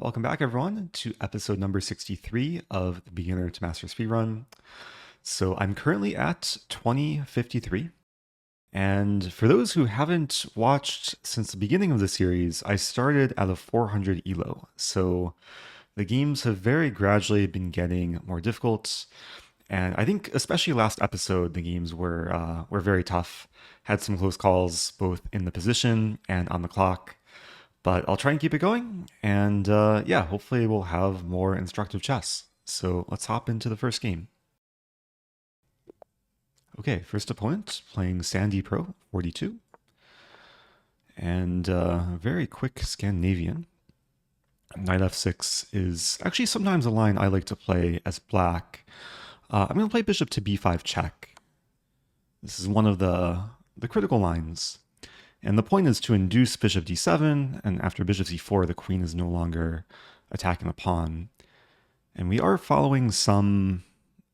Welcome back, everyone, to episode number 63 of the Beginner to Master Speedrun. So I'm currently at 2053. And for those who haven't watched since the beginning of the series, I started at a 400 elo. So the games have very gradually been getting more difficult. And I think especially last episode, the games were very tough. Had some close calls both in the position and on the clock. But I'll try and keep it going, and yeah, hopefully we'll have more instructive chess. So let's hop into the first game. Okay, first opponent playing Sandy Pro 42, and very quick Scandinavian. Knight f6 is actually sometimes a line I like to play as black. I'm going to play bishop to b5 check. This is one of the critical lines. And the point is to induce bishop d7, and after bishop c4, the queen is no longer attacking the pawn. And we are following some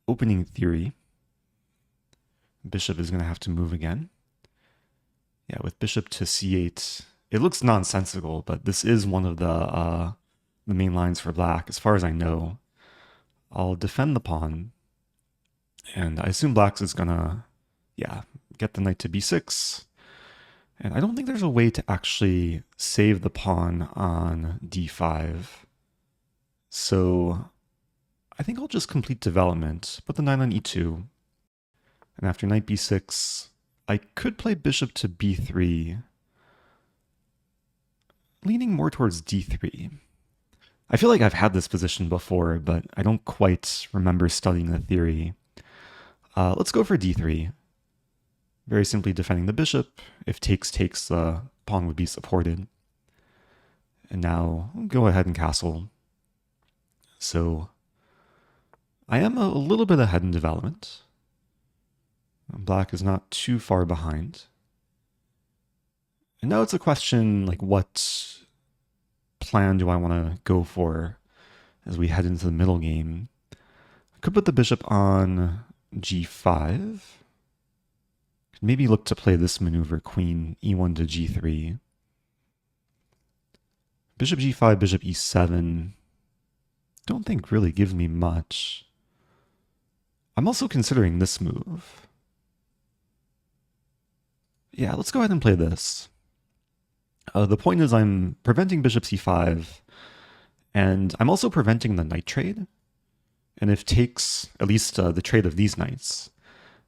opening theory. Bishop is going to have to move again. Yeah, with bishop to c8, it looks nonsensical, but this is one of the main lines for black, as far as I know. I'll defend the pawn, and I assume black's is going to, yeah, get the knight to b6. And I don't think there's a way to actually save the pawn on d5. So I think I'll just complete development, put the knight on e2. And after knight b6, I could play bishop to b3, leaning more towards d3. I feel like I've had this position before, but I don't quite remember studying the theory. Let's go for d3. Very simply defending the bishop. If takes, the pawn would be supported. And now go ahead and castle. So I am a little bit ahead in development. Black is not too far behind. And now it's a question like, what plan do I want to go for as we head into the middle game? I could put the bishop on g5. Maybe look to play this maneuver, queen e1 to g3. Bishop g5, bishop e7. Don't think really gives me much. I'm also considering this move. Yeah, let's go ahead and play this. The point is I'm preventing bishop c5, and I'm also preventing the knight trade. And if takes, at least the trade of these knights,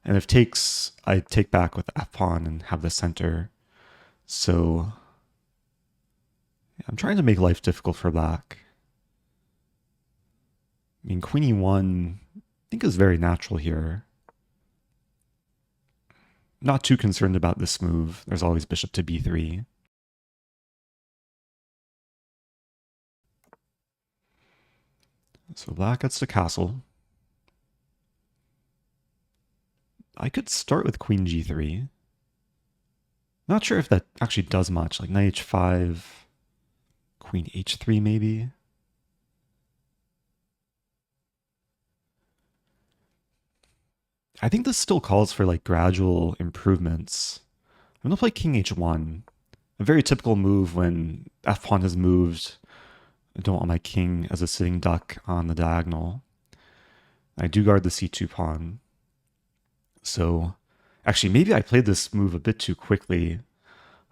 and if takes, I take back with the f-pawn and have the center. So I'm trying to make life difficult for black. I mean, queen e1, I think is very natural here. Not too concerned about this move. There's always bishop to b3. So black gets to castle. I could start with queen g3. Not sure if that actually does much, like knight h5, queen h3 maybe. I think this still calls for like gradual improvements. I'm gonna play king h1, a very typical move when f-pawn has moved. I don't want my king as a sitting duck on the diagonal. I do guard the c2 pawn. So actually, maybe I played this move a bit too quickly.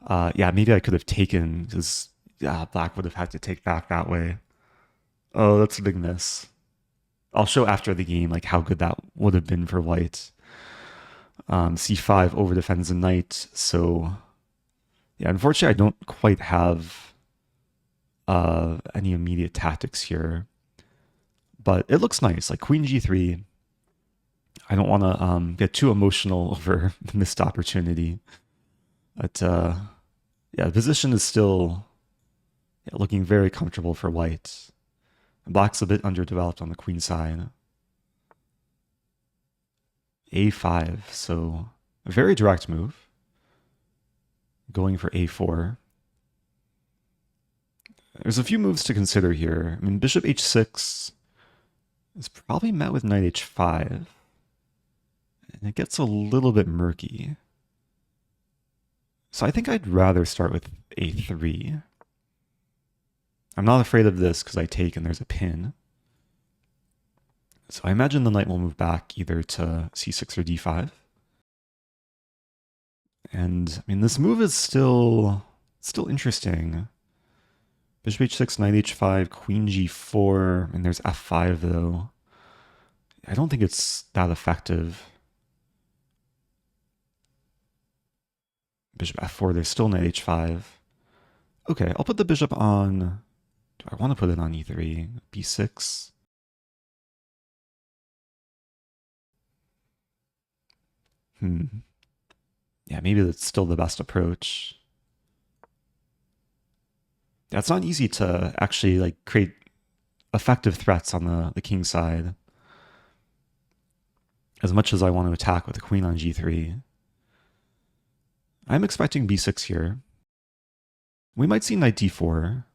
Yeah, maybe I could have taken, because black would have had to take back that way. Oh, that's a big miss. I'll show after the game like how good that would have been for white. c5 over defends the knight. So yeah, unfortunately, I don't quite have any immediate tactics here. But it looks nice, like queen g3. I don't want to get too emotional over the missed opportunity. But yeah, the position is still looking very comfortable for white. Black's a bit underdeveloped on the queen side. a5, so a very direct move. Going for a4. There's a few moves to consider here. I mean, bishop h6 is probably met with knight h5. And it gets a little bit murky. So I think I'd rather start with a3. I'm not afraid of this because I take and there's a pin. So I imagine the knight will move back either to c6 or d5. And I mean, this move is still interesting. Bishop h6, knight h5, queen g4, and there's f5 though. I don't think it's that effective. Bishop f4, there's still knight h5. Okay, I'll put the bishop on... Do I want to put it on e3? b6? Yeah, maybe that's still the best approach. Yeah, it's not easy to actually like create effective threats on the king side. As much as I want to attack with the queen on g3. I'm expecting b6 here. We might see knight d4,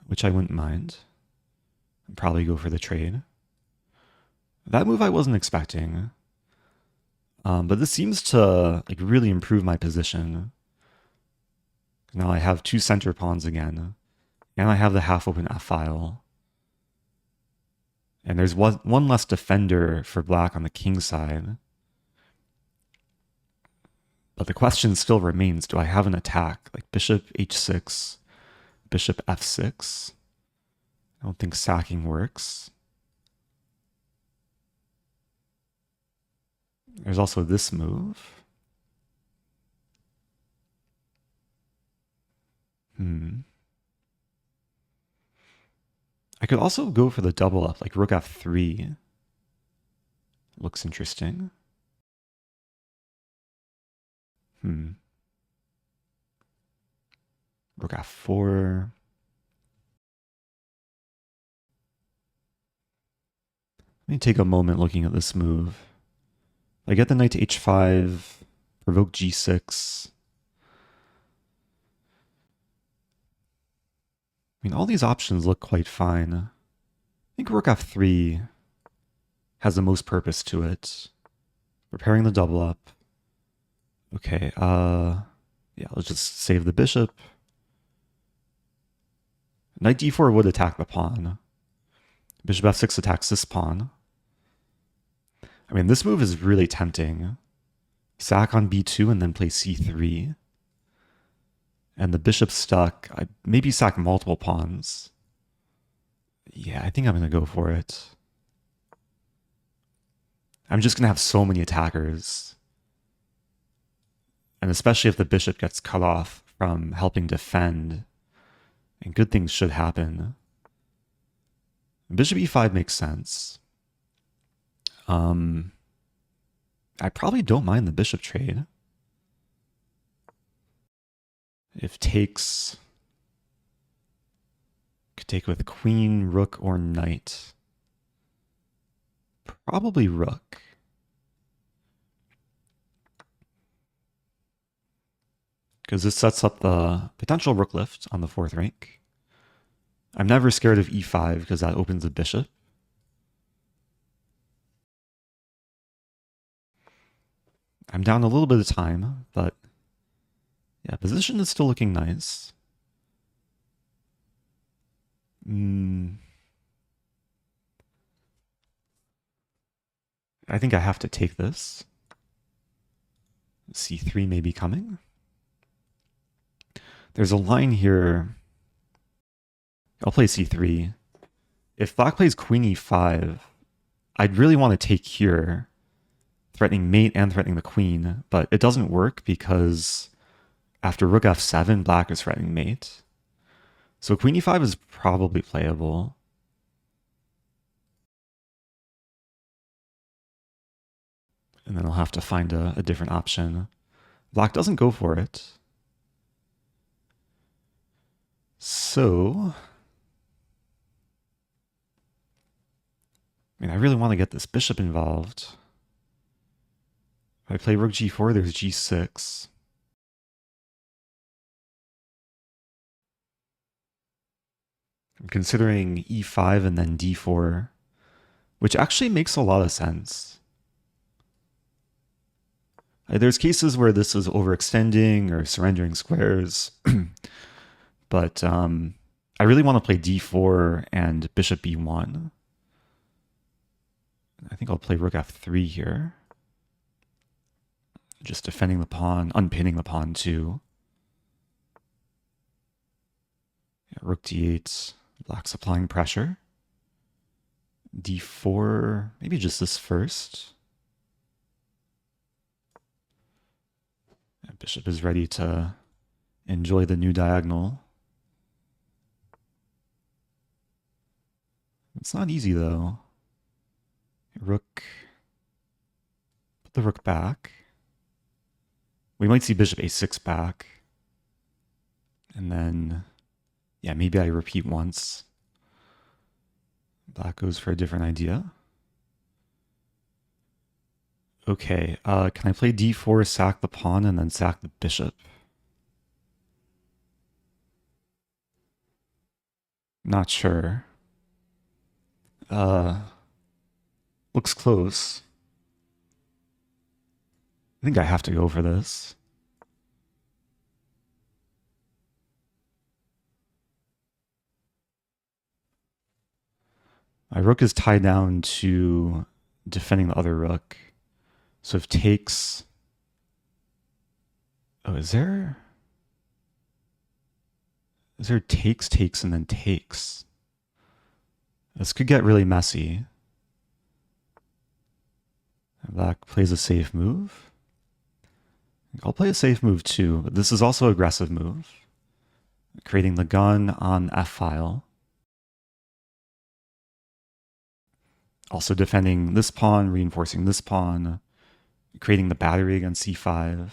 which I wouldn't mind. I'd probably go for the trade. That move I wasn't expecting. But this seems to like really improve my position. Now I have two center pawns again, and I have the half-open f-file. And there's one less defender for black on the king side. But the question still remains, do I have an attack? Like bishop h6, bishop f6. I don't think sacking works. There's also this move. I could also go for the double up, like rook f3. Looks interesting. Rook f4. Let me take a moment looking at this move. I get the knight to h5, provoke g6. I mean, all these options look quite fine. I think rook f3 has the most purpose to it. Preparing the double up. Okay, yeah, let's just save the bishop. Knight d4 would attack the pawn. Bishop f6 attacks this pawn. I mean, this move is really tempting. Sack on b2 and then play c3. And the bishop's stuck. I maybe sack multiple pawns. Yeah, I think I'm going to go for it. I'm just going to have so many attackers. And especially if the bishop gets cut off from helping defend. And good things should happen. Bishop e5 makes sense. I probably don't mind the bishop trade. If takes, could take with queen, rook, or knight. Probably rook. Because this sets up the potential rook lift on the fourth rank. I'm never scared of e5 because that opens the bishop. I'm down a little bit of time, but yeah, position is still looking nice. I think I have to take this. c3 may be coming. There's a line here. I'll play c3. If black plays queen e5, I'd really want to take here, threatening mate and threatening the queen, but it doesn't work because after rook f7, black is threatening mate. So queen e5 is probably playable. And then I'll have to find a different option. Black doesn't go for it. So, I mean, I really want to get this bishop involved. If I play rook g4, there's g6. I'm considering e5 and then d4, which actually makes a lot of sense. There's cases where this is overextending or surrendering squares, but I really want to play d4 and bishop b1. I think I'll play rook f3 here. Just defending the pawn, unpinning the pawn too. Yeah, rook d8, black's applying pressure. d4, maybe just this first. Yeah, bishop is ready to enjoy the new diagonal. It's not easy though. Rook, put the rook back. We might see bishop a6 back. And then, yeah, maybe I repeat once. Black goes for a different idea. Okay, can I play d4, sack the pawn, and then sack the bishop? Not sure. Looks close. I think I have to go for this. My rook is tied down to defending the other rook. So if takes... Oh, is there takes, and then takes? This could get really messy. Black plays a safe move. I'll play a safe move too, but this is also an aggressive move. Creating the gun on f-file. Also defending this pawn, reinforcing this pawn, creating the battery against c5.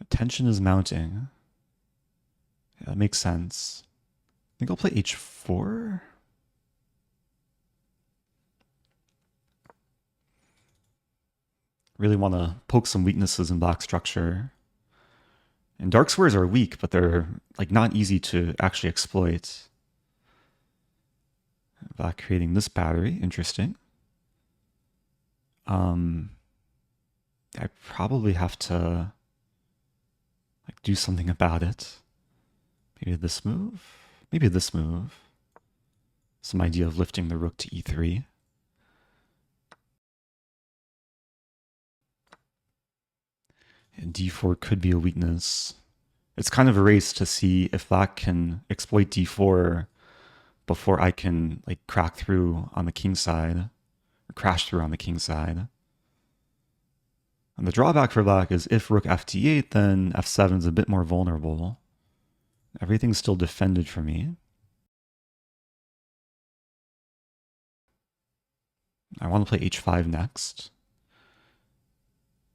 Tension is mounting. Yeah, that makes sense. I think I'll play h4. Really want to poke some weaknesses in black structure. And dark squares are weak, but they're like not easy to actually exploit. Black creating this battery, interesting. I probably have to like do something about it. Maybe this move. Maybe this move. Some idea of lifting the rook to e3. And d4 could be a weakness. It's kind of a race to see if black can exploit d4 before I can like crack through on the king side, or crash through on the king side. And the drawback for black is if rook f8, then f7 is a bit more vulnerable. Everything's still defended for me. I want to play h5 next.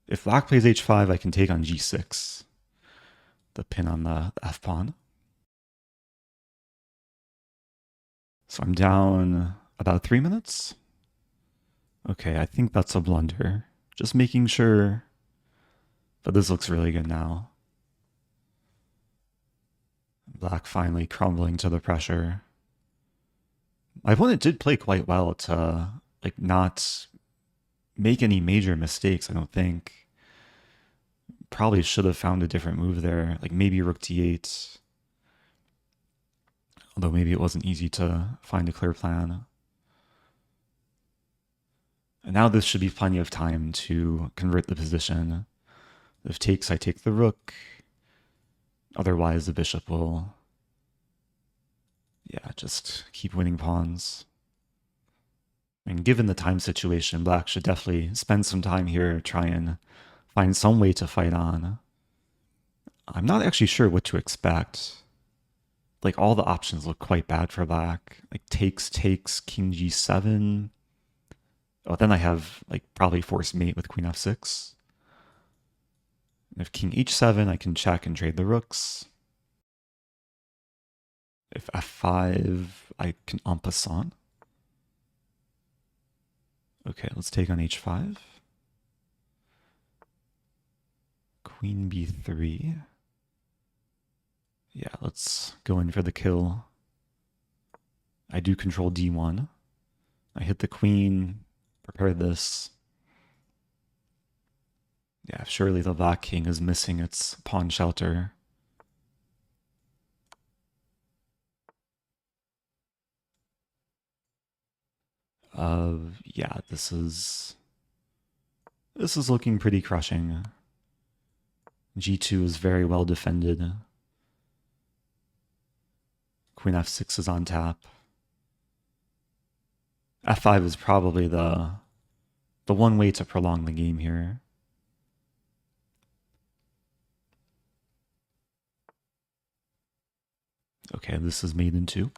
If black plays h5, I can take on g6, the pin on the f pawn. So I'm down about 3 minutes. Okay, I think that's a blunder. Just making sure. But this looks really good now. Black finally crumbling to the pressure. My opponent did play quite well to like not make any major mistakes, I don't think. Probably should have found a different move there, like maybe rook d8. Although maybe it wasn't easy to find a clear plan. And now this should be plenty of time to convert the position. If takes, I take the rook. Otherwise, the bishop will, yeah, just keep winning pawns. I mean, given the time situation, black should definitely spend some time here, try and find some way to fight on. I'm not actually sure what to expect. Like, all the options look quite bad for black. Like, takes, king g7. Oh, then I have, like, probably forced mate with queen f6. If king h7, I can check and trade the rooks. If f5, I can en passant. Okay, let's take on h5. Queen b3. Yeah, let's go in for the kill. I do control d1. I hit the queen, prepare this. Yeah, surely the black king is missing its pawn shelter. Yeah, this is looking pretty crushing. G2 is very well defended. Queen f6 is on tap. f5 is probably the one way to prolong the game here. Okay, this is mate in 2.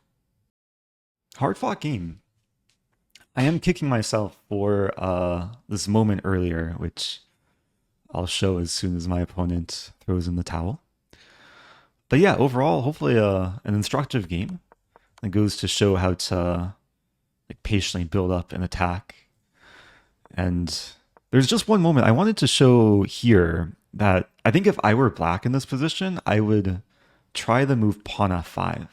Hard fought game. I am kicking myself for this moment earlier, which I'll show as soon as my opponent throws in the towel. But yeah, overall, hopefully an instructive game that goes to show how to like patiently build up an attack. And there's just one moment I wanted to show here that I think if I were black in this position, I would try the move pawn f5,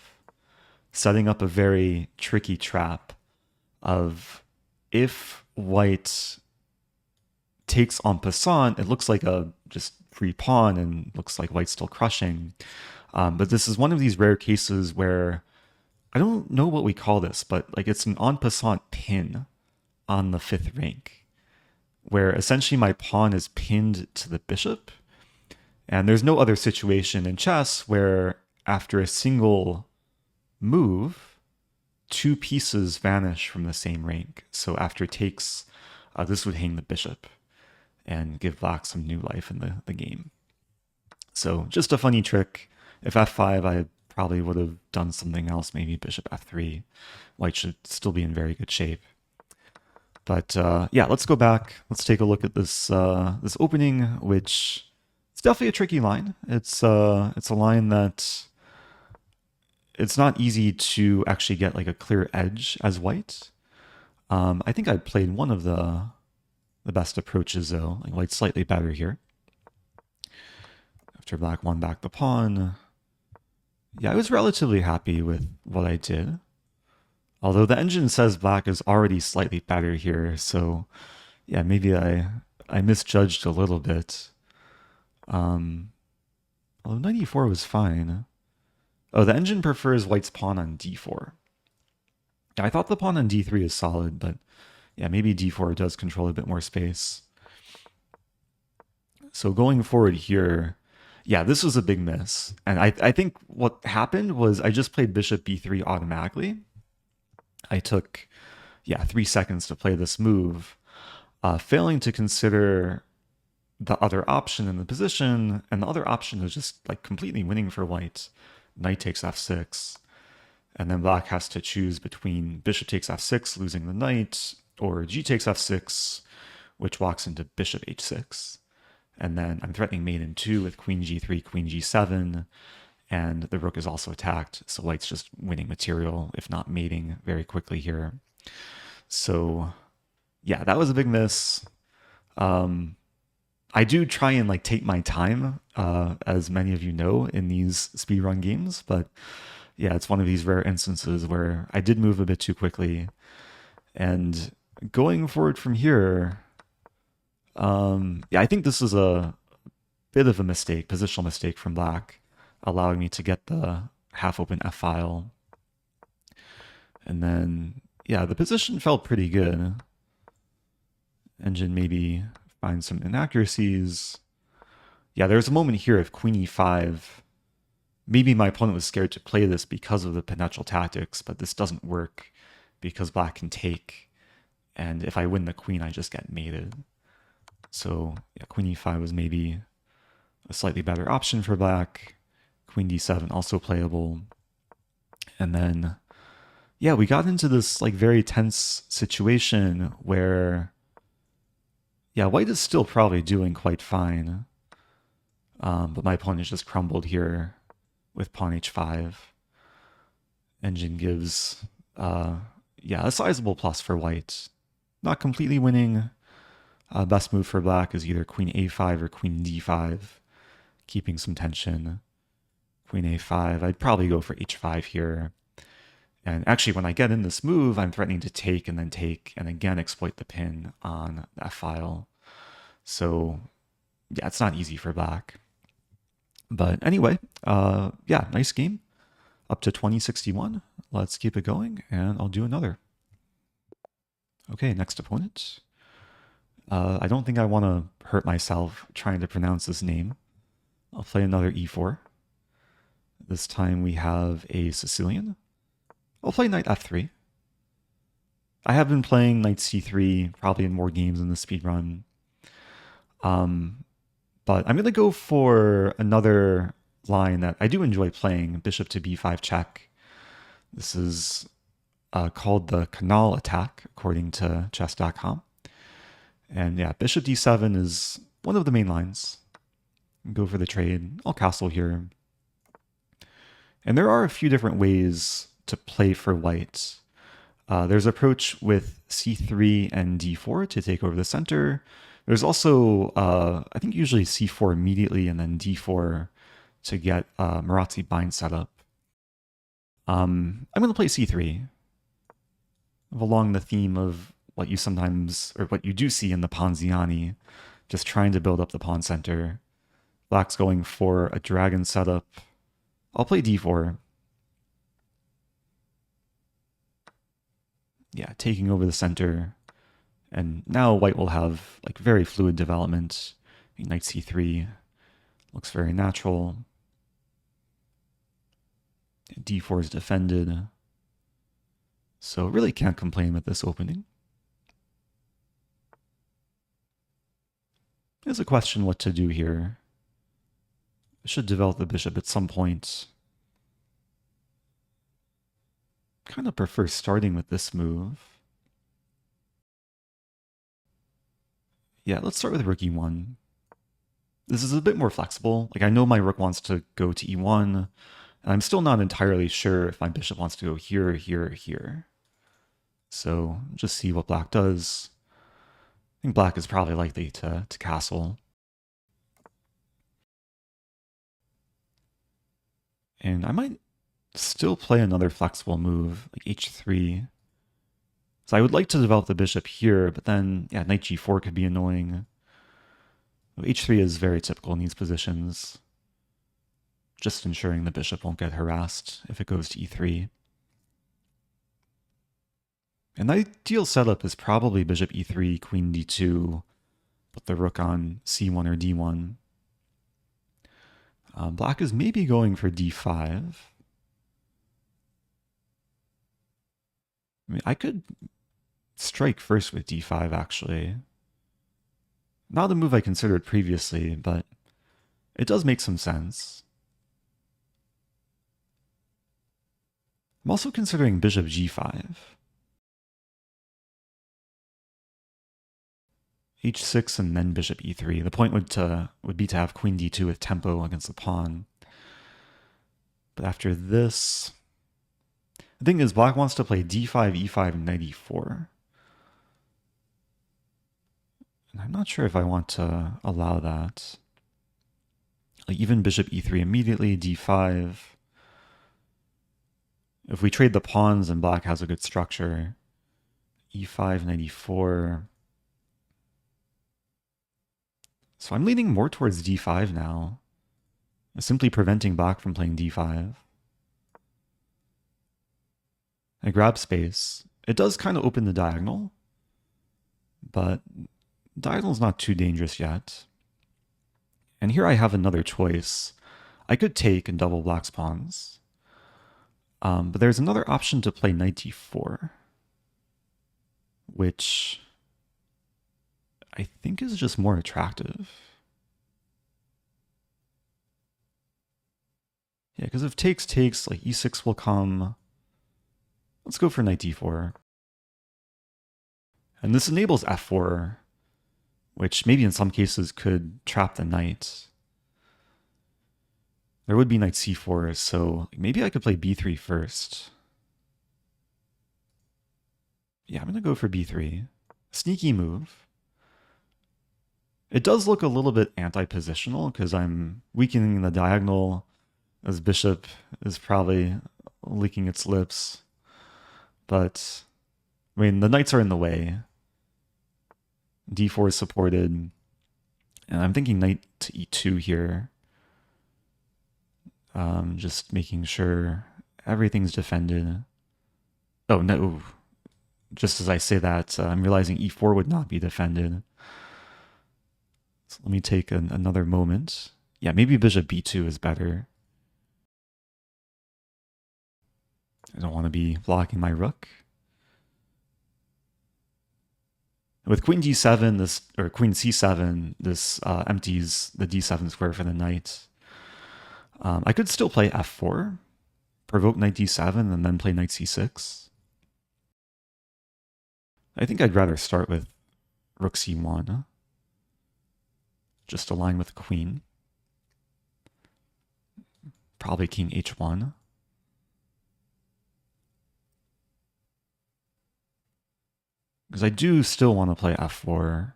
setting up a very tricky trap of if white takes en passant, it looks like a just free pawn and looks like white's still crushing. But this is one of these rare cases where I don't know what we call this, but like it's an en passant pin on the 5th rank, where essentially my pawn is pinned to the bishop. And there's no other situation in chess where after a single move, 2 pieces vanish from the same rank. So after takes, this would hang the bishop and give black some new life in the game. So just a funny trick. If f5, I probably would have done something else, maybe bishop f3. White should still be in very good shape. But yeah, let's go back. Let's take a look at this this opening, which it's definitely a tricky line. It's a line that it's not easy to actually get like a clear edge as white. I think I played one of the best approaches though. Like white's slightly better here. After black won back the pawn. Yeah, I was relatively happy with what I did. Although the engine says black is already slightly better here, so yeah, maybe I misjudged a little bit. Although 94 was fine. Oh, the engine prefers white's pawn on d4. Yeah, I thought the pawn on d3 is solid, but yeah, maybe d4 does control a bit more space. So going forward here, yeah, this was a big miss. And I think what happened was I just played bishop b3 automatically. I took, yeah, 3 seconds to play this move, failing to consider the other option in the position. And the other option is just like completely winning for white. Knight takes f6. And then black has to choose between bishop takes f6, losing the knight, or g takes f6, which walks into bishop h6. And then I'm threatening mate in 2 with queen g3, queen g7, and the rook is also attacked. So white's just winning material, if not mating, very quickly here. So yeah, that was a big miss. I do try and like take my time, as many of you know, in these speedrun games, but yeah, it's one of these rare instances where I did move a bit too quickly. And going forward from here, yeah, I think this is a bit of a mistake, positional mistake from black, allowing me to get the half-open f-file. And then, yeah, the position felt pretty good. Engine maybe find some inaccuracies. Yeah, there's a moment here of queen e5. Maybe my opponent was scared to play this because of the potential tactics, but this doesn't work because black can take. And if I win the queen, I just get mated. So yeah, queen e5 was maybe a slightly better option for black. Queen d7 also playable. And then, yeah, we got into this like very tense situation where, yeah, white is still probably doing quite fine. But my opponent just crumbled here with pawn h5. Engine gives, yeah, a sizable plus for white. Not completely winning. Best move for black is either queen a5 or queen d5, keeping some tension. Queen a5, I'd probably go for h5 here. And actually, when I get in this move, I'm threatening to take and again exploit the pin on that file. So yeah, it's not easy for black. But anyway, yeah, nice game. Up to 2061. Let's keep it going, and I'll do another. Okay, next opponent. I don't think I want to hurt myself trying to pronounce this name. I'll play another e4. This time we have a Sicilian. I'll play knight f3. I have been playing knight c3 probably in more games in the speedrun. But I'm going to go for another line that I do enjoy playing, bishop to b5 check. This is called the Canal attack, according to chess.com. And yeah, bishop d7 is one of the main lines. Go for the trade. I'll castle here. And there are a few different ways to play for white. There's approach with c3 and d4 to take over the center. There's also, I think usually c4 immediately and then d4 to get Marazzi bind set up. I'm going to play c3 along the theme of what you sometimes, or what you do see in the Ponziani, just trying to build up the pawn center. Black's going for a dragon setup. I'll play d4. Yeah, taking over the center. And now white will have like very fluid development. Knight c3 looks very natural. d4 is defended. So really can't complain with this opening. There's a question what to do here. I should develop the bishop at some point. Kind of prefer starting with this move. Yeah, let's start with rook e1. This is a bit more flexible. Like I know my rook wants to go to e1, and I'm still not entirely sure if my bishop wants to go here, here, or here. So just see what black does. I think black is probably likely to castle. And I might still play another flexible move, like h3. So I would like to develop the bishop here, but then, yeah, knight g4 could be annoying. h3 is very typical in these positions. Just ensuring the bishop won't get harassed if it goes to e3. An ideal setup is probably bishop e3, queen d2, put the rook on c1 or d1. Black is maybe going for d5. I mean, I could strike first with d5, actually. Not a move I considered previously, but it does make some sense. I'm also considering bishop g5. h6 and then bishop e3. The point would be to have queen d2 with tempo against the pawn. But after this, the thing is, black wants to play d5, e5, and knight e4. And I'm not sure if I want to allow that. Like even bishop e3 immediately, d5. If we trade the pawns and black has a good structure, e5, knight e4. So I'm leaning more towards d5 now, simply preventing black from playing d5. I grab space. It does kind of open the diagonal, but diagonal's not too dangerous yet. And here I have another choice. I could take and double black's pawns, but there's another option to play knight d4, which I think is just more attractive. Yeah, because if takes, like e6 will come. Let's go for knight d4. And this enables f4, which maybe in some cases could trap the knight. There would be knight c4, so maybe I could play b3 first. Yeah, I'm going to go for b3. Sneaky move. It does look a little bit anti-positional because I'm weakening the diagonal. As bishop is probably licking its lips. But, I mean, the knights are in the way. d4 is supported. And I'm thinking knight to e2 here. Just making sure everything's defended. Oh, no. Just as I say that, I'm realizing e4 would not be defended. So let me take another moment. Yeah, maybe bishop b2 is better. I don't want to be blocking my rook. With queen d7, this or queen c7, this empties the d7 square for the knight. I could still play f4, provoke knight d7, and then play knight c6. I think I'd rather start with rook c1, just align with queen. Probably king h1. Because I do still want to play f4.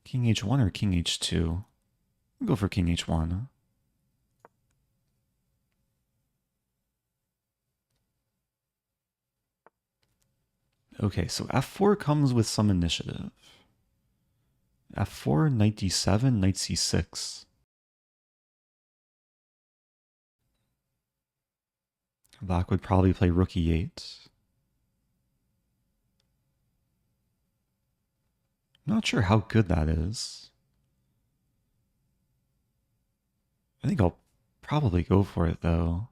King h1 or king h2? I'll go for king h1. Okay, so f4 comes with some initiative. f4, knight d7, knight c6. Black would probably play rook e8. I'm not sure how good that is. I think I'll probably go for it, though.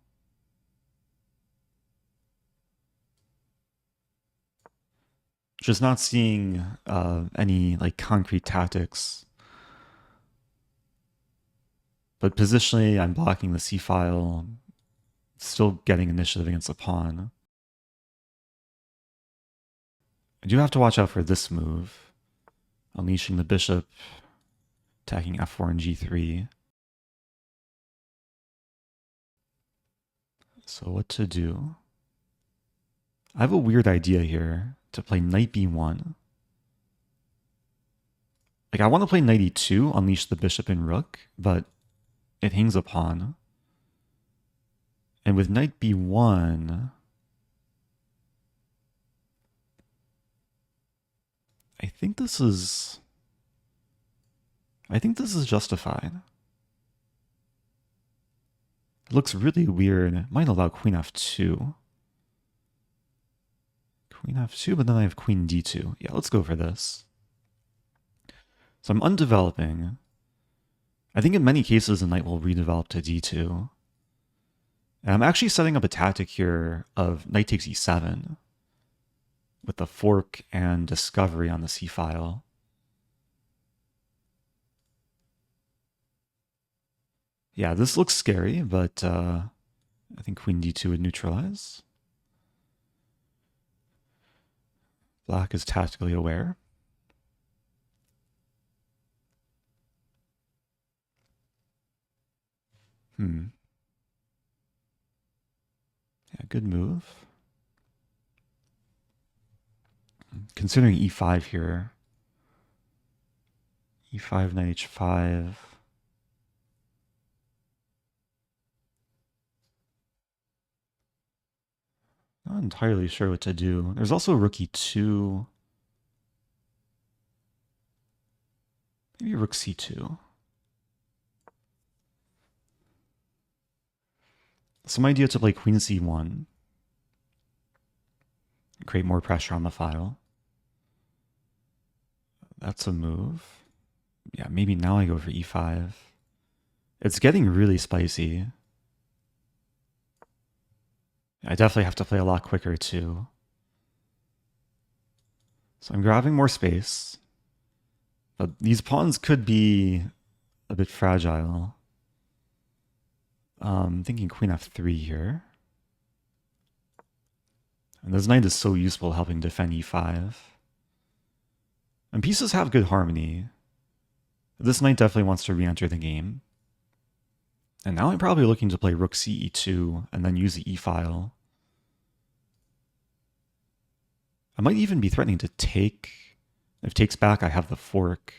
Just not seeing any like concrete tactics. But positionally, I'm blocking the c-file, still getting initiative against the pawn. I do have to watch out for this move. Unleashing the bishop, attacking f4 and g3. So what to do? I have a weird idea here to play knight b1. Like, I want to play knight e2, unleash the bishop and rook, but it hangs a pawn. And with knight b1, I think this is justified. It looks really weird. It might allow queen f2. Queen f2, but then I have queen d2. Yeah, let's go for this. So I'm undeveloping. I think in many cases the knight will redevelop to d2. And I'm actually setting up a tactic here of knight takes e7 with the fork and discovery on the c-file. Yeah, this looks scary, but I think queen d2 would neutralize. Black is tactically aware. Yeah, good move. Considering e5 here. e5, knight h5. Not entirely sure what to do. There's also rook e2. Maybe rook c2. Some idea to play queen c1. Create more pressure on the file. That's a move. Yeah, maybe now I go for e5. It's getting really spicy. I definitely have to play a lot quicker too. So I'm grabbing more space. But these pawns could be a bit fragile. Thinking queen f3 here. And this knight is so useful helping defend e5. And pieces have good harmony. This knight definitely wants to re-enter the game. And now I'm probably looking to play rook c e2 and then use the e-file. I might even be threatening to take. If takes back, I have the fork.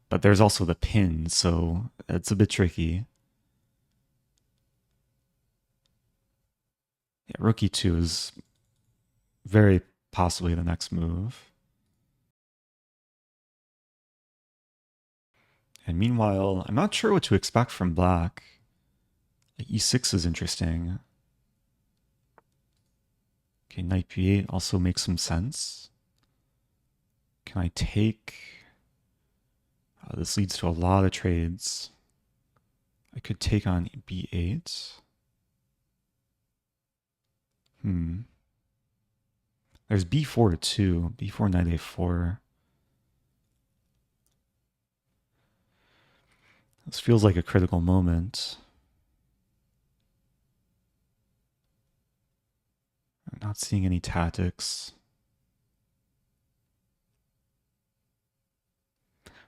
But there's also the pin, so it's a bit tricky. Yeah, rook e2 is very possibly the next move. And meanwhile, I'm not sure what to expect from black. Like e6 is interesting. Okay, knight b8 also makes some sense. Can I take... this leads to a lot of trades. I could take on b8. There's b4 too. b4, knight a4. This feels like a critical moment. I'm not seeing any tactics.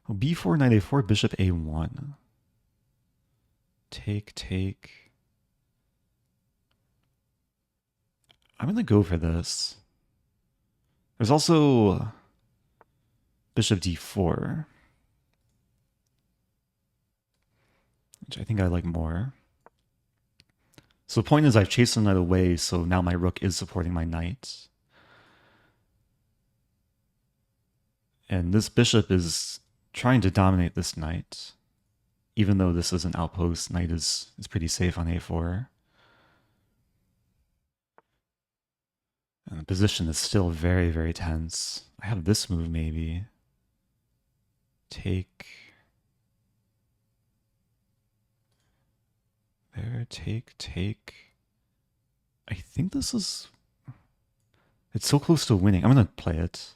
Oh, b4, knight a4, bishop a1. Take, take. I'm going to go for this. There's also bishop d4, which I think I like more. So the point is I've chased the knight away, so now my rook is supporting my knight. And this bishop is trying to dominate this knight. Even though this is an outpost, knight is pretty safe on a4. And the position is still very, very tense. I have this move maybe. Take. There, take, take. I think this is... It's so close to winning. I'm going to play it.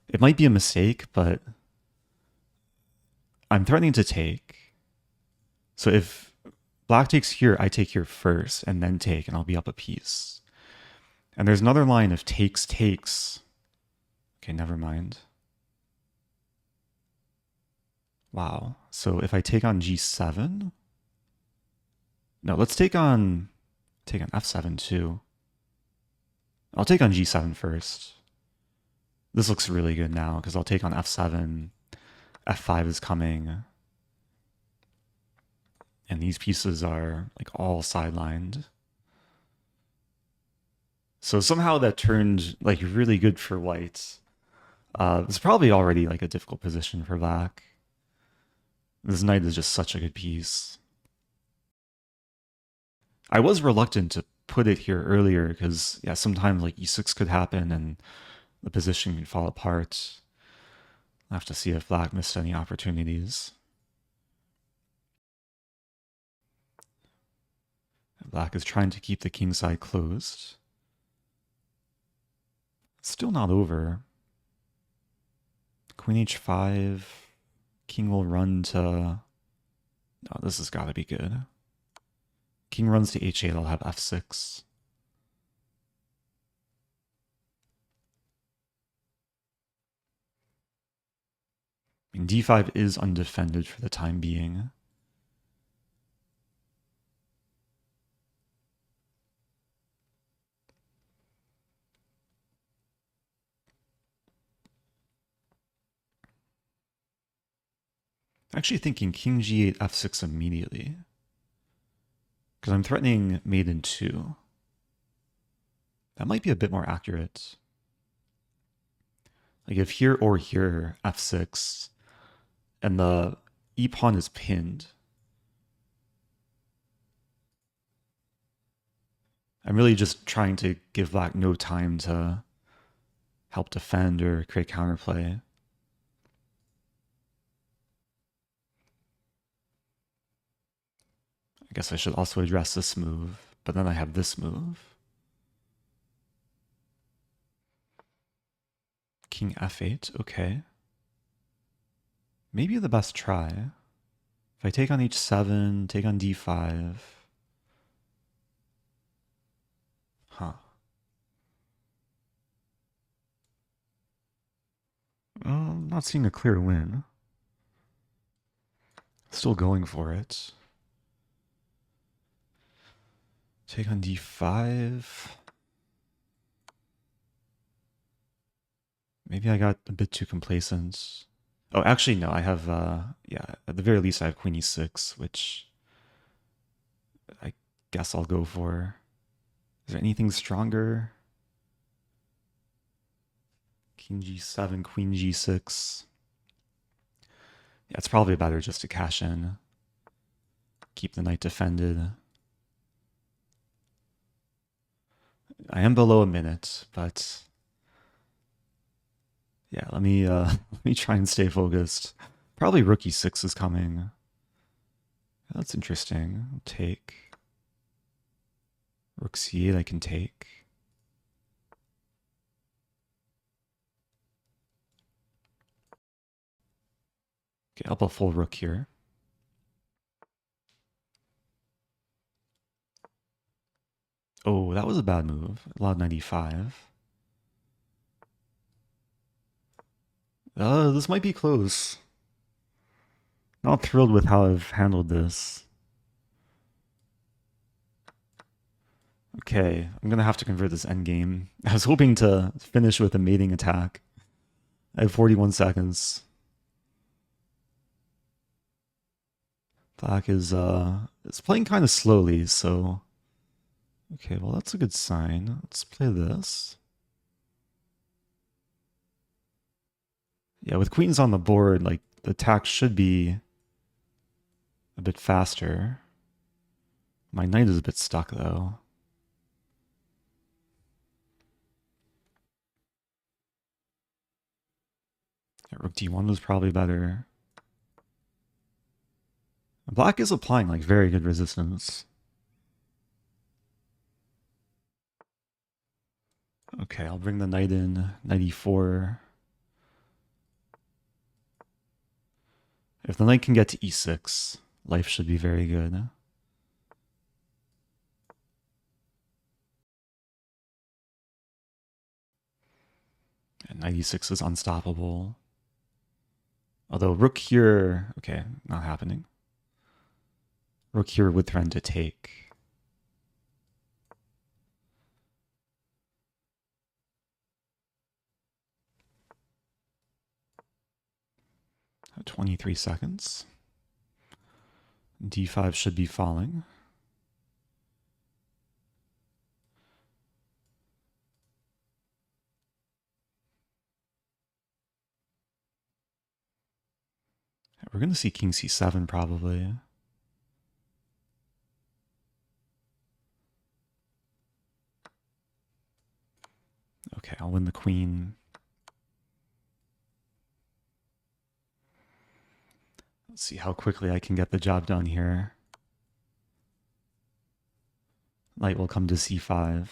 It might be a mistake, but I'm threatening to take. So if black takes here, I take here first, and then take, and I'll be up a piece. And there's another line of takes, takes. Okay, never mind. Wow. So if I take on g7... No, let's take on f7 too. I'll take on g7 first. This looks really good now, because I'll take on f7. f5 is coming. And these pieces are like all sidelined. So somehow that turned like really good for white. It's probably already like a difficult position for black. This knight is just such a good piece. I was reluctant to put it here earlier because, yeah, sometimes like e6 could happen and the position can fall apart. I'll have to see if black missed any opportunities. Black is trying to keep the king side closed. It's still not over. Queen h5. King will run to... Oh, this has got to be good. King runs to h8, I'll have f6. I mean, d5 is undefended for the time being. Actually thinking king g8, f6 immediately. Because I'm threatening mate in 2. That might be a bit more accurate. Like if here or here, f6, and the e-pawn is pinned, I'm really just trying to give black no time to help defend or create counterplay. I guess I should also address this move, but then I have this move. King f8, okay. Maybe the best try. If I take on h7, take on d5. Huh. I'm not seeing a clear win. Still going for it. Take on d5. Maybe I got a bit too complacent. Oh, actually, no, I have, yeah, at the very least I have queen e6, which I guess I'll go for. Is there anything stronger? King g7, queen g6. Yeah, it's probably better just to cash in. Keep the knight defended. I am below a minute, but yeah, let me let me try and stay focused. Probably rook e6 is coming. That's interesting. I'll take. Rook c8 I can take. Okay, up a full rook here. Oh, that was a bad move. Allowed 95. This might be close. Not thrilled with how I've handled this. Okay, I'm gonna have to convert this endgame. I was hoping to finish with a mating attack. I have 41 seconds. Black is it's playing kind of slowly, so okay, well that's a good sign. Let's play this. Yeah, with queens on the board, like the attack should be a bit faster. My knight is a bit stuck though. Yeah, rook d1 was probably better. Black is applying like very good resistance. Okay, I'll bring the knight in, knight e4. If the knight can get to e6, life should be very good. And knight e6 is unstoppable. Although rook here, okay, not happening. Rook here would threaten to take. At 23 seconds. d5 should be falling. We're going to see king c7 probably. Okay, I'll win the queen. Let's see how quickly I can get the job done here. Knight will come to c5.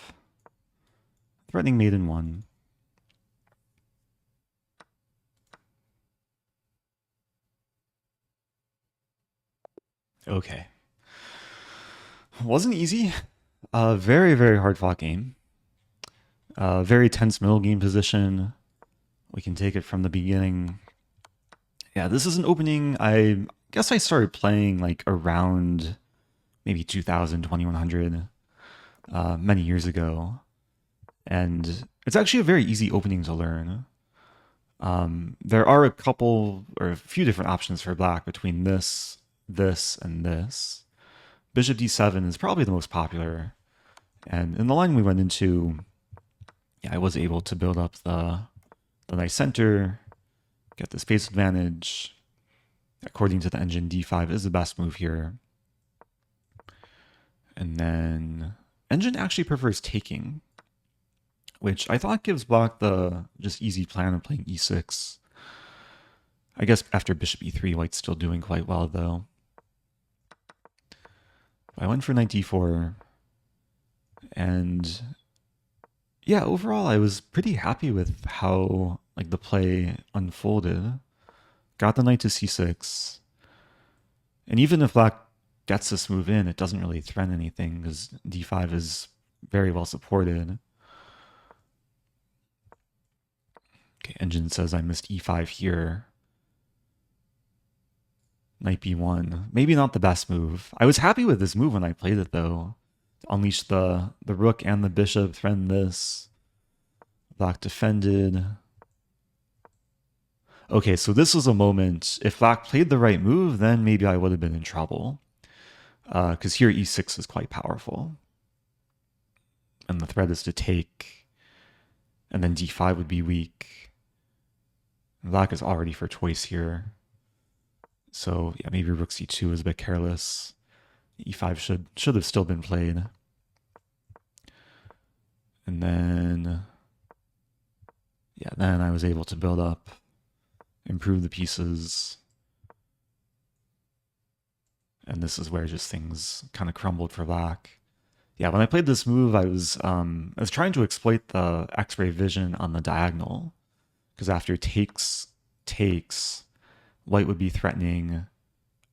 Threatening mate in 1. Okay. Wasn't easy. Very, very hard fought game. Very tense middle game position. We can take it from the beginning. Yeah, this is an opening. I guess I started playing like around maybe 2000, 2100, many years ago. And it's actually a very easy opening to learn. There are a couple or a few different options for black between this, and this. Bishop d7 is probably the most popular. And in the line we went into, yeah, I was able to build up the nice center, get the space advantage. According to the engine, d5 is the best move here. And then engine actually prefers taking, which I thought gives black the just easy plan of playing e6. I guess after bishop e3, white's still doing quite well though. I went for knight d4, and yeah, overall I was pretty happy with how like the play unfolded. Got the knight to c6, and even if black gets this move in, it doesn't really threaten anything because d5 is very well supported. Okay, engine says I missed e5 here. Knight b1. Maybe not the best move. I was happy with this move when I played it though. Unleash the rook and the bishop, threaten this. Black defended. Okay, so this was a moment. If black played the right move, then maybe I would have been in trouble. Because here e6 is quite powerful. And the threat is to take. And then d5 would be weak. Black is already for choice here. So yeah, maybe rook c2 is a bit careless. e5 should have still been played. And then, yeah, then I was able to build up, improve the pieces. And this is where just things kind of crumbled for black. Yeah, when I played this move, I was trying to exploit the X-ray vision on the diagonal, because after takes, white would be threatening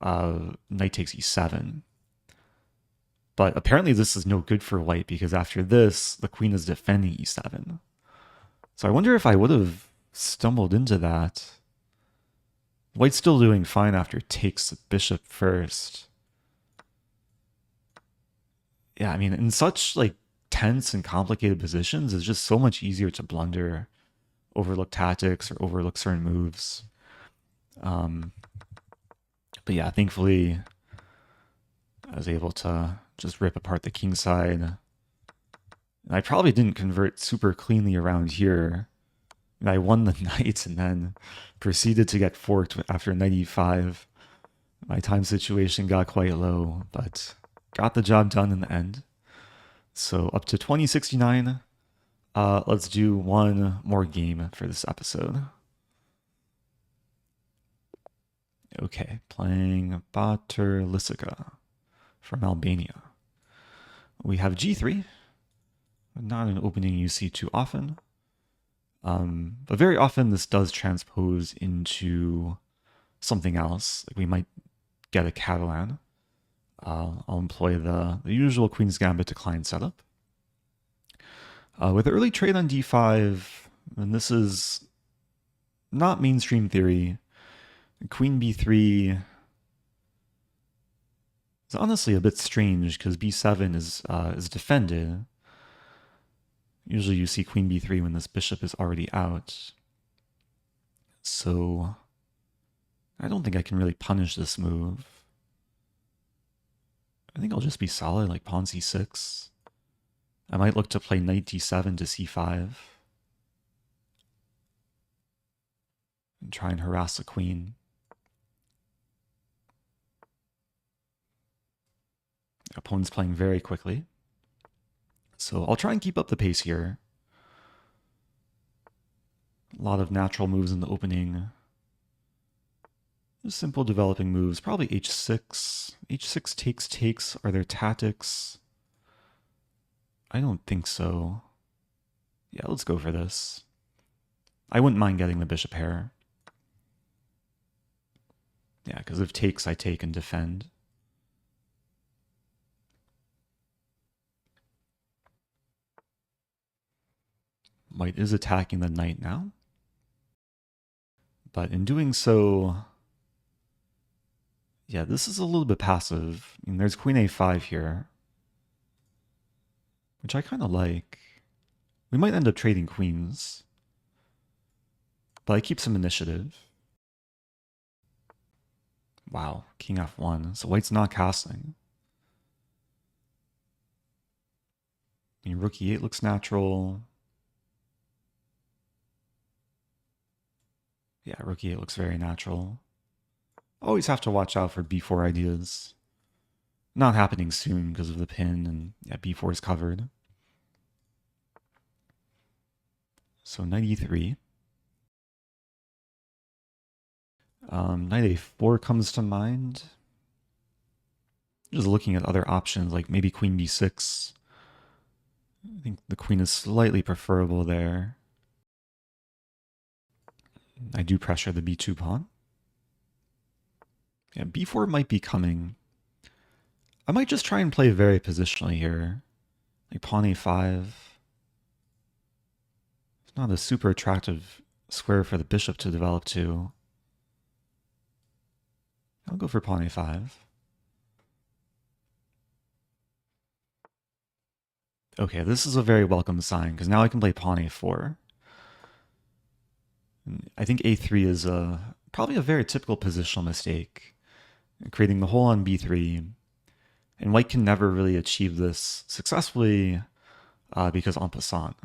knight takes e7. But apparently this is no good for white, because after this, the queen is defending e7. So I wonder if I would have stumbled into that. White's still doing fine after takes the bishop first. Yeah, I mean, in such like tense and complicated positions, it's just so much easier to blunder, overlook tactics, or overlook certain moves. But yeah, thankfully, I was able to just rip apart the king side. And I probably didn't convert super cleanly around here. And I won the knight and then proceeded to get forked after knight e5. My time situation got quite low, but got the job done in the end. So up to 2069. Let's do one more game for this episode. Okay, playing Batur Lisica from Albania. We have g3, not an opening you see too often. But very often this does transpose into something else. Like we might get a Catalan. I'll employ the usual Queen's Gambit decline setup. With early trade on d5, and this is not mainstream theory, Queen b3 is honestly a bit strange because b7 is defended. Usually you see Queen b3 when this bishop is already out. So I don't think I can really punish this move. I think I'll just be solid, like pawn c6. I might look to play knight d7 to c5. And try and harass the queen. Opponent's playing very quickly. So I'll try and keep up the pace here. A lot of natural moves in the opening. Just simple developing moves. Probably h6. h6 takes. Are there tactics? I don't think so. Yeah, let's go for this. I wouldn't mind getting the bishop pair. Yeah, because if takes, I take and defend. White is attacking the knight now. But in doing so, yeah, this is a little bit passive. I mean, there's queen a5 here, which I kind of like. We might end up trading queens, but I keep some initiative. Wow, king f1. So white's not castling. I mean, rook e8 looks natural. Yeah, rook e8 looks very natural. Always have to watch out for b4 ideas. Not happening soon because of the pin, and yeah, b4 is covered. So knight e3. Knight a4 comes to mind. Just looking at other options, like maybe queen b6. I think the queen is slightly preferable there. I do pressure the b2 pawn. Yeah, b4 might be coming. I might just try and play very positionally here. Like pawn a5. It's not a super attractive square for the bishop to develop to. I'll go for pawn a5. Okay, this is a very welcome sign, because now I can play pawn a4. And I think a3 is probably a very typical positional mistake, creating the hole on b3. And white can never really achieve this successfully because en passant.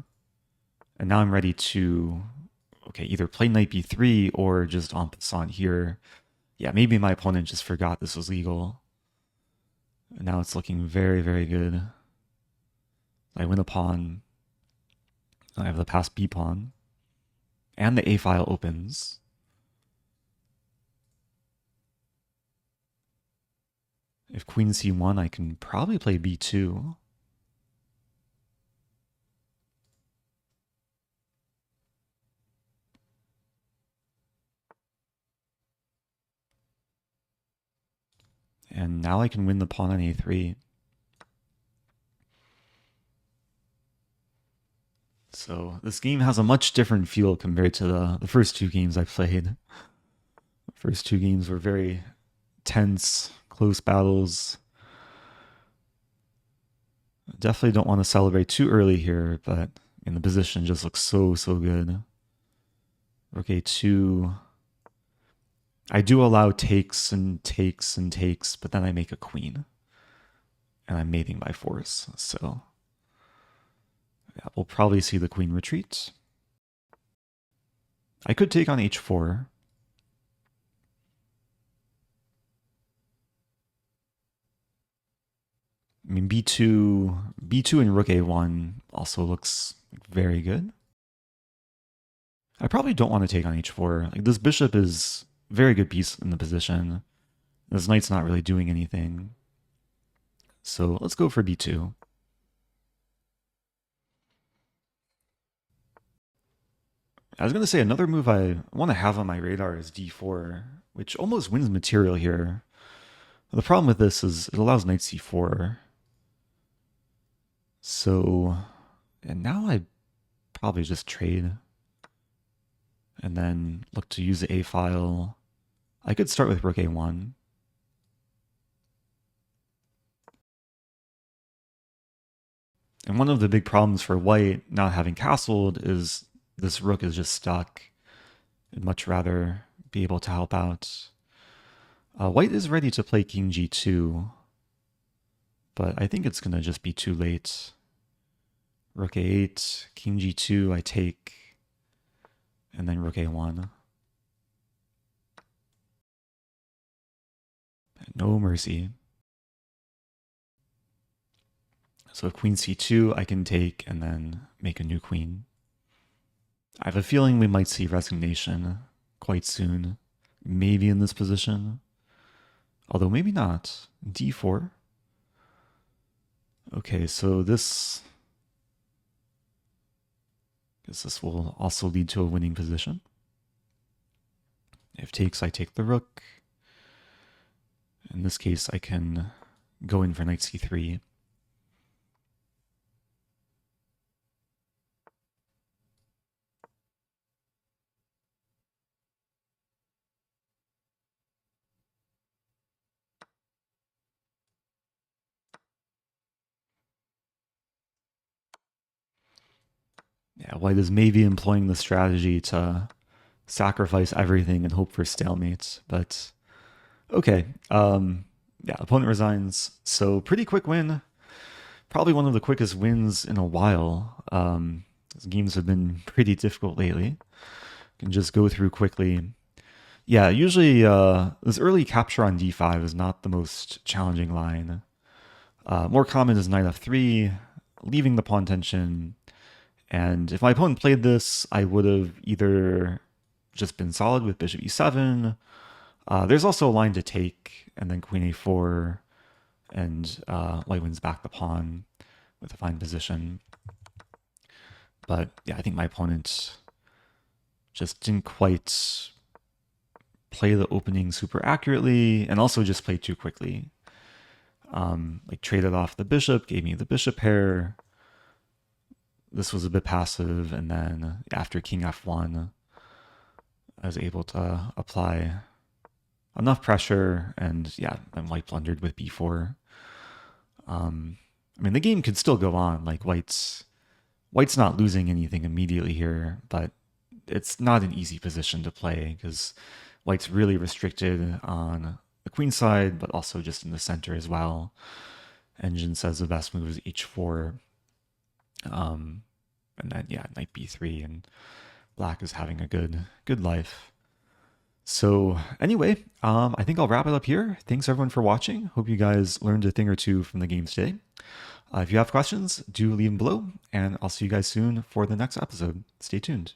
And now I'm ready to, okay, either play knight b3 or just en passant here, Yeah, maybe my opponent just forgot this was legal. And now it's looking very, very good. I win a pawn. I have the passed b pawn. And the a file opens. If queen c1, I can probably play b2. And now I can win the pawn on a3. So this game has a much different feel compared to the first two games I played. The first two games were very tense, close battles. Definitely don't want to celebrate too early here, but the position just looks so, so good. Rook a2. I do allow takes and takes and takes, but then I make a queen. And I'm mating by force, so yeah, we'll probably see the queen retreat. I could take on h4. I mean, b2 and rook a1 also looks very good. I probably don't want to take on h4. Like, this bishop is a very good piece in the position. This knight's not really doing anything. So let's go for b2. I was going to say another move I want to have on my radar is d4, which almost wins material here. The problem with this is it allows knight c4. So, and now I probably just trade and then look to use the a file. I could start with rook a1. And one of the big problems for white not having castled is this rook is just stuck. I'd much rather be able to help out. White is ready to play king g2, but I think it's going to just be too late. Rook a8, king g2, I take, and then rook a1. No mercy. So if queen c2, I can take and then make a new queen. I have a feeling we might see resignation quite soon, maybe in this position, although maybe not. d4. Okay, so this, guess this will also lead to a winning position. If takes, I take the rook. In this case, I can go in for knight c3. Yeah, white is maybe employing the strategy to sacrifice everything and hope for stalemate, but okay. Yeah, opponent resigns. So pretty quick win. Probably one of the quickest wins in a while. These games have been pretty difficult lately. Can just go through quickly. Yeah, usually this early capture on d5 is not the most challenging line. More common is knight f3, leaving the pawn tension. And if my opponent played this, I would have either just been solid with bishop e7. There's also a line to take, and then queen a4, and white wins back the pawn with a fine position. But yeah, I think my opponent just didn't quite play the opening super accurately, and also just played too quickly. Like traded off the bishop, gave me the bishop pair. This was a bit passive, and then after king f1, I was able to apply enough pressure, and yeah, then white blundered with b4. I mean, the game could still go on. Like white's not losing anything immediately here, but it's not an easy position to play because white's really restricted on the queen side, but also just in the center as well. Engine says the best move is h4. And then yeah, knight b3, and black is having a good life. So anyway, I think I'll wrap it up here. Thanks everyone for watching. Hope you guys learned a thing or two from the game today. If you have questions, do leave them below, and I'll see you guys soon for the next episode. Stay tuned.